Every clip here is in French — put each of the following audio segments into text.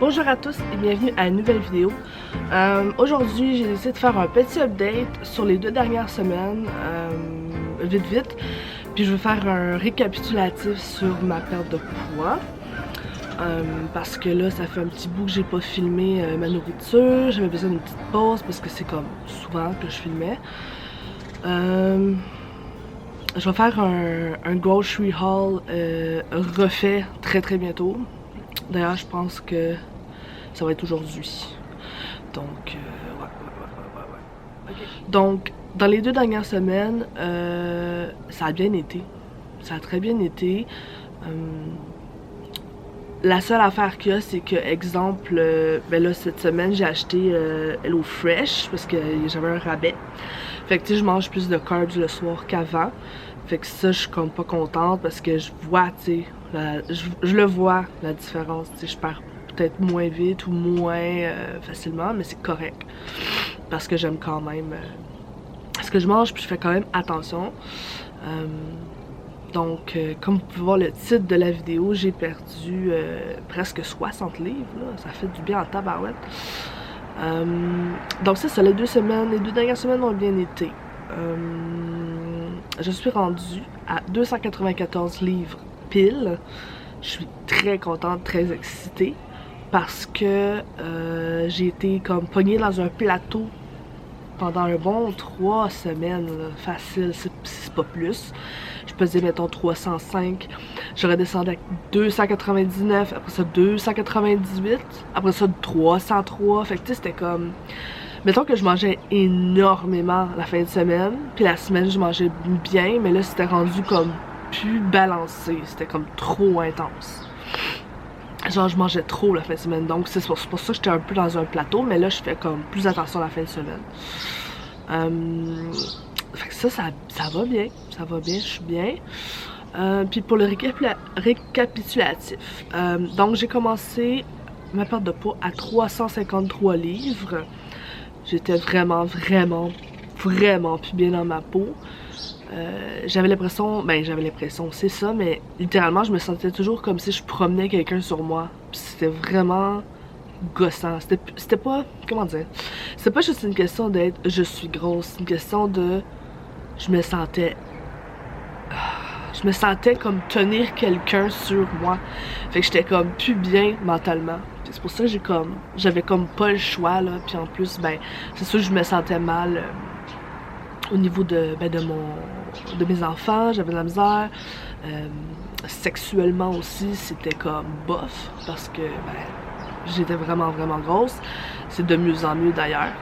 Bonjour à tous et bienvenue à une nouvelle vidéo. Aujourd'hui, j'ai décidé de faire un petit update sur les 2 dernières semaines, vite. Puis je vais faire un récapitulatif sur ma perte de poids. Parce que là, ça fait un petit bout que j'ai pas filmé ma nourriture. J'avais besoin d'une petite pause parce que c'est comme souvent que je filmais. Je vais faire un grocery haul refait très bientôt. D'ailleurs, je pense que ça va être aujourd'hui. Donc, ouais. Okay. Donc, dans les 2 dernières semaines, ça a bien été. Ça a très bien été. La seule affaire qu'il y a, c'est que, exemple, ben là, cette semaine, j'ai acheté Hello Fresh parce que j'avais un rabais. Fait que, tu sais, je mange plus de carbs le soir qu'avant. Fait que ça, je suis comme pas contente parce que je vois, tu sais, je le vois, la différence. Tu sais, je perds peut-être moins vite ou moins facilement, mais c'est correct. Parce que j'aime quand même ce que je mange, puis je fais quand même attention. Donc, comme vous pouvez voir le titre de la vidéo, j'ai perdu presque 60 livres, là. Ça fait du bien en tabarouette. Donc ça, les 2 dernières semaines ont bien été. Je suis rendue à 294 livres pile. Je suis très contente, très excitée parce que j'ai été comme pognée dans un plateau pendant un bon 3 semaines, là, facile, c'est pas plus. Je pesais, mettons, 305. Je redescendais avec 299, après ça 298, après ça 303. Fait que tu sais, c'était comme... Mettons que je mangeais énormément la fin de semaine, puis la semaine je mangeais bien, mais là c'était rendu comme plus balancé, c'était comme trop intense. Genre je mangeais trop la fin de semaine, donc c'est pour ça que j'étais un peu dans un plateau, mais là je fais comme plus attention à la fin de semaine. Fait que ça va bien, je suis bien. Puis pour le récapitulatif, donc j'ai commencé ma perte de poids à 353 livres. J'étais vraiment plus bien dans ma peau. J'avais l'impression, c'est ça, mais littéralement je me sentais toujours comme si je promenais quelqu'un sur moi. C'était vraiment gossant. C'était pas, comment dire, c'était pas juste une question d'être je suis grosse, c'est une question de je me sentais comme tenir quelqu'un sur moi. Fait que j'étais comme plus bien mentalement. C'est pour ça que j'avais comme pas le choix là. Puis en plus, ben c'est sûr que je me sentais mal au niveau de mes enfants. J'avais de la misère. Sexuellement aussi, c'était comme bof parce que j'étais vraiment grosse. C'est de mieux en mieux d'ailleurs.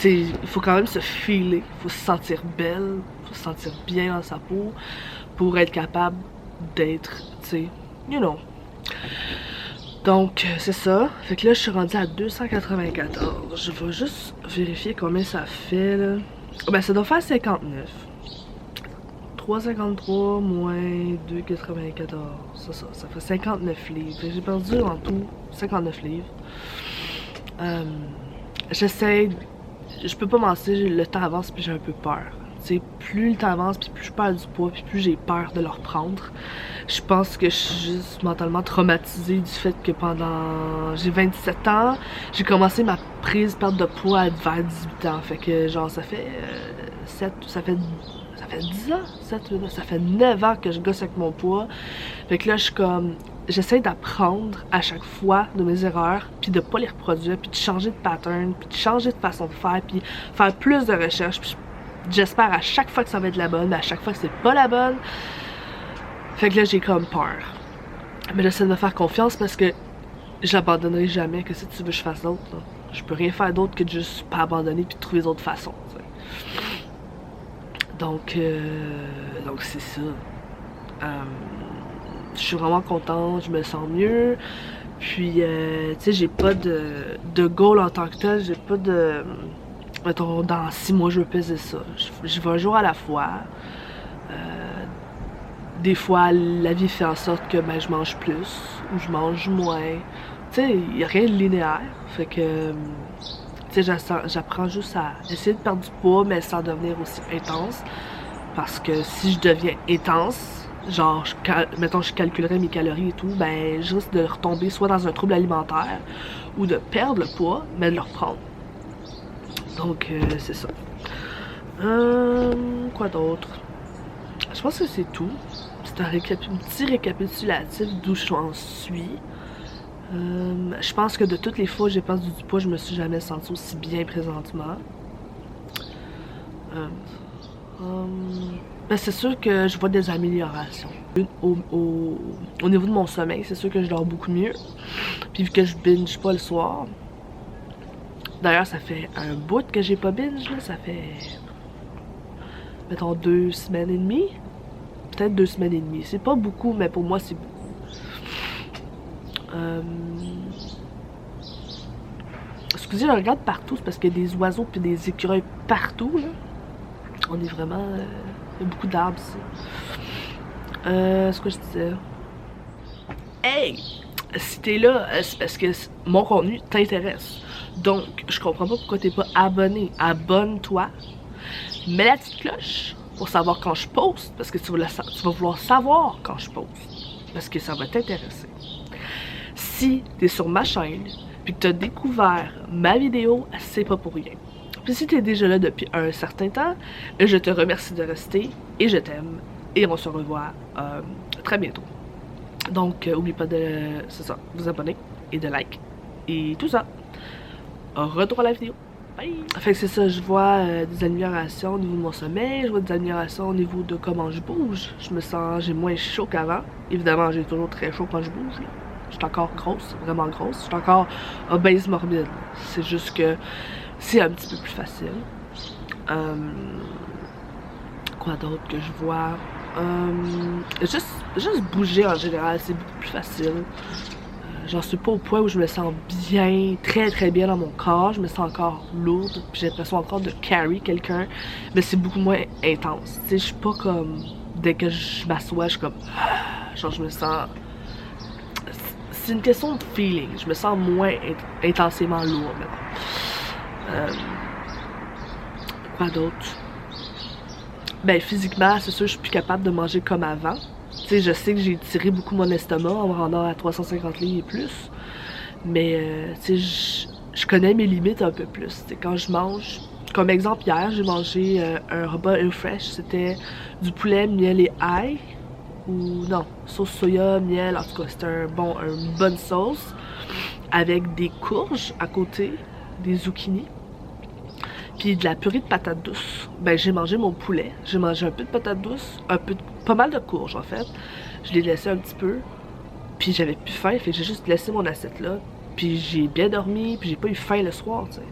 Il faut quand même se filer, il faut se sentir belle, il faut se sentir bien dans sa peau pour être capable d'être, tu sais, you know. Donc, c'est ça. Fait que là, je suis rendue à 294. Je vais juste vérifier combien ça fait, là. Ben, ça doit faire 59. 3,53 moins 2,94. Ça fait 59 livres. J'ai perdu en tout 59 livres. J'essaie... Je peux pas mentir, le temps avance puis j'ai un peu peur. T'sais, plus le temps avance puis plus je perds du poids puis plus j'ai peur de le reprendre. Je pense que je suis juste mentalement traumatisée du fait que j'ai 27 ans, j'ai commencé ma perte de poids vers 18 ans. Fait que genre ça fait 10 ans, ça fait 9 ans que je gosse avec mon poids. Fait que là je suis comme... J'essaie d'apprendre à chaque fois de mes erreurs, puis de pas les reproduire, puis de changer de pattern, puis de changer de façon de faire, puis faire plus de recherches. Puis j'espère à chaque fois que ça va être la bonne, mais à chaque fois que c'est pas la bonne. Fait que là, j'ai comme peur. Mais j'essaie de me faire confiance parce que j'abandonnerai jamais. Que si tu veux que je fasse d'autre, je peux rien faire d'autre que de juste pas abandonner puis de trouver d'autres façons. Donc c'est ça. Je suis vraiment contente, je me sens mieux. Puis, tu sais, j'ai pas de goal en tant que tel. J'ai pas de... Mettons, dans 6 mois, je veux peser ça. Je vais un jour à la fois. Des fois, la vie fait en sorte que je mange plus ou je mange moins. Tu sais, il n'y a rien de linéaire. Fait que, tu sais, j'apprends juste à essayer de perdre du poids, mais sans devenir aussi intense. Parce que si je deviens intense, genre, mettons, je calculerais mes calories et tout, ben, je risque de retomber soit dans un trouble alimentaire ou de perdre le poids, mais de le reprendre. Donc, c'est ça. Quoi d'autre? Je pense que c'est tout. C'est un petit récapitulatif d'où j'en suis. Je pense que de toutes les fois où j'ai perdu du poids, je me suis jamais sentie aussi bien présentement. Ben c'est sûr que je vois des améliorations. Au niveau de mon sommeil, c'est sûr que je dors beaucoup mieux. Puis vu que je binge pas le soir. D'ailleurs, ça fait un bout que j'ai pas binge, là. Ça fait, mettons, 2 semaines et demie. Peut-être 2 semaines et demie. C'est pas beaucoup, mais pour moi, c'est beaucoup. Excusez, je regarde partout, c'est parce qu'il y a des oiseaux puis des écureuils partout, là. On est vraiment... il y a beaucoup d'arbres ici. Ce que je disais... Hey! Si t'es là, c'est parce que mon contenu t'intéresse. Donc, je comprends pas pourquoi t'es pas abonné. Abonne-toi. Mets la petite cloche pour savoir quand je poste, parce que tu vas vouloir savoir quand je poste. Parce que ça va t'intéresser. Si t'es sur ma chaîne, puis que t'as découvert ma vidéo, c'est pas pour rien. Puis si t'es déjà là depuis un certain temps, je te remercie de rester, et je t'aime, et on se revoit très bientôt. Donc, oublie pas de, c'est ça, vous abonner, et de like, et tout ça. Retour à la vidéo. Bye! Fait que c'est ça, je vois des améliorations au niveau de mon sommeil, je vois des améliorations au niveau de comment je bouge. Je me sens, j'ai moins chaud qu'avant. Évidemment, j'ai toujours très chaud quand je bouge, là. Je suis encore grosse, vraiment grosse. Je suis encore obèse morbide. C'est juste que c'est un petit peu plus facile. Quoi d'autre que je vois? Juste bouger en général, c'est beaucoup plus facile. J'en suis pas au point où je me sens bien, très très bien dans mon corps. Je me sens encore lourde, puis j'ai l'impression encore de carry quelqu'un. Mais c'est beaucoup moins intense. Tu sais, je suis pas comme... Dès que je m'assois, je suis comme... Genre, je me sens... C'est une question de feeling. Je me sens moins intensément lourd maintenant. Quoi d'autre? Ben, physiquement, c'est sûr, je suis plus capable de manger comme avant. Tu sais, je sais que j'ai tiré beaucoup mon estomac en me rendant à 350 livres et plus. Mais, tu sais, je connais mes limites un peu plus. Tu sais, quand je mange... Comme exemple, hier, j'ai mangé un repas fresh. C'était du poulet, miel et ail. Ou non, sauce soya, miel, en tout cas c'était une bonne sauce avec des courges à côté, des zucchini, puis de la purée de patates douces. Ben j'ai mangé mon poulet, j'ai mangé un peu de patates douces, pas mal de courges en fait. Je l'ai laissé un petit peu, puis j'avais plus faim, fait que j'ai juste laissé mon assiette là, puis j'ai bien dormi, puis j'ai pas eu faim le soir, tu sais.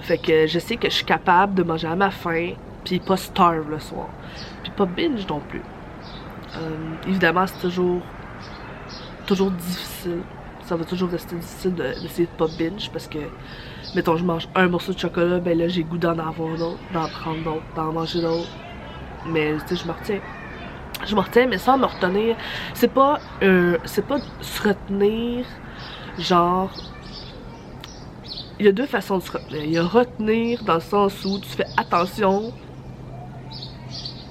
Fait que je sais que je suis capable de manger à ma faim, puis pas starve le soir, puis pas binge non plus. Évidemment, c'est toujours difficile. Ça va toujours rester difficile d'essayer de pas binge parce que, mettons, je mange un morceau de chocolat, ben là, j'ai goût d'en avoir d'autres, d'en prendre d'autres, d'en manger d'autres. Mais, tu sais, je me retiens. Je me retiens, mais sans me retenir. C'est pas se retenir, genre... Il y a deux façons de se retenir. Il y a retenir dans le sens où tu fais attention,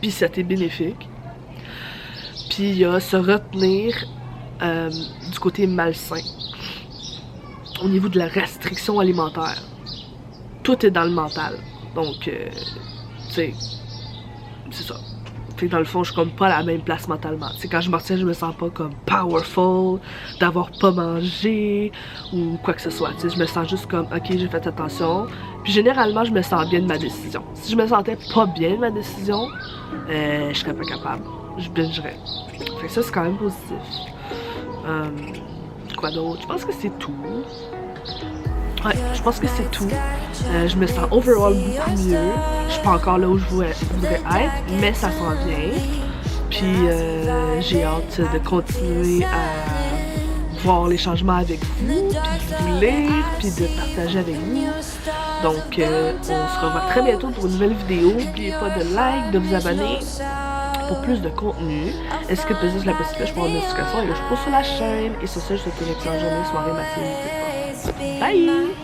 puis ça t'est bénéfique. Puis il y a se retenir du côté malsain. Au niveau de la restriction alimentaire. Tout est dans le mental. Donc, tu sais, c'est ça. Fait que dans le fond, je suis comme pas à la même place mentalement. Tu sais, quand je me retiens, je me sens pas comme powerful, d'avoir pas mangé ou quoi que ce soit. Tu sais, je me sens juste comme, ok, j'ai fait attention. Puis généralement, je me sens bien de ma décision. Si je me sentais pas bien de ma décision, je serais pas capable. Je bingerais. Fait que ça, c'est quand même positif. Quoi d'autre? Je pense que c'est tout. Ouais, je pense que c'est tout. Je me sens overall beaucoup mieux. Je suis pas encore là où je voudrais être, mais ça s'en vient. Puis j'ai hâte de continuer à voir les changements avec vous, puis de vous lire, puis de partager avec vous. Donc on se revoit très bientôt pour une nouvelle vidéo. N'oubliez pas de like, de vous abonner pour plus de contenu. Est-ce que peser sur la petite cloche pour avoir une notification et là je pose sur la chaîne. Et sur ce, je te souhaite une excellente journée, soirée, matinée, Bye!